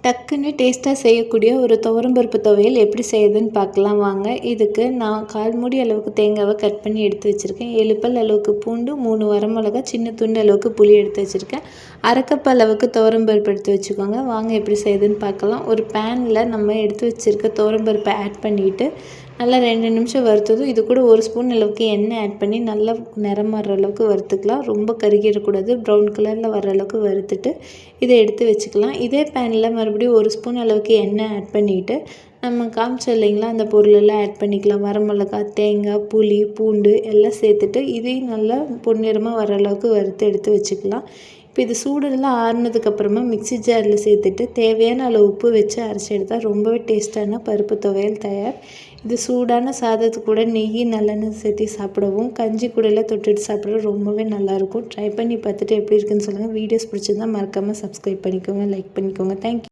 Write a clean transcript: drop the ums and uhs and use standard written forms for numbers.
டக்குன்னு டேஸ்ட்டாக செய்யக்கூடிய ஒரு துவரம்பருப்பு துவையல் எப்படி செய்யுதுன்னு பார்க்கலாம் வாங்க. இதுக்கு நான் 1/4 மூடி அளவுக்கு தேங்காவை கட் பண்ணி எடுத்து வச்சுருக்கேன். 7 பல் அளவுக்கு பூண்டு, 3 வரமிளகா, சின்ன துண்டு அளவுக்கு புளி எடுத்து வச்சுருக்கேன். 1/2 கப் அளவுக்கு துவரம்பருப்பு எடுத்து வச்சுக்கோங்க. வாங்க எப்படி செய்யுதுன்னு பார்க்கலாம். ஒரு பேனில் நம்ம எடுத்து வச்சுருக்க துவரம்பருப்பை ஆட் பண்ணிவிட்டு நல்லா 2 நிமிஷம் வறுத்ததும் இது கூட 1 ஸ்பூன் அளவுக்கு எண்ணெய் ஆட் பண்ணி நல்லா நிறம் வர்ற அளவுக்கு வறுத்துக்கலாம். ரொம்ப கருகிடக்கூடாது. ப்ரௌன் கலரில் வர்ற அளவுக்கு வறுத்துட்டு இதை எடுத்து வச்சுக்கலாம். இதே பேனில் மறுபடியும் 1 ஸ்பூன் அளவுக்கு எண்ணெய் ஆட் பண்ணிவிட்டு நம்ம காமிச்சோம் இல்லைங்களா, அந்த பொருளெல்லாம் ஆட் பண்ணிக்கலாம். வரமிளகா, தேங்காய், புளி, பூண்டு எல்லாம் சேர்த்துட்டு இதையும் நல்லா பொன்னிறமாக வர அளவுக்கு வறுத்து எடுத்து வச்சுக்கலாம். இப்போ இது சூடெல்லாம் ஆறுனதுக்கப்புறமா மிக்ஸி ஜாரில் சேர்த்துட்டு தேவையான அளவு உப்பு வச்சு அரைச்சி எடுத்தால் ரொம்பவே டேஸ்ட்டான பருப்பு துவையல் தயார். இது சூடான சாதத்து கூட நெய், நல்லெண்ணெய் சேர்த்து சாப்பிடவும், கஞ்சி கூடலாம் தொட்டுட்டு சாப்பிட ரொம்பவே நல்லாயிருக்கும். ட்ரை பண்ணி பார்த்துட்டு எப்படி இருக்குன்னு சொல்லுங்கள். வீடியோஸ் பிடிச்சிருந்தால் மறக்காமல் சப்ஸ்கிரைப் பண்ணிக்கோங்க, லைக் பண்ணிக்கோங்க. தேங்க்யூ.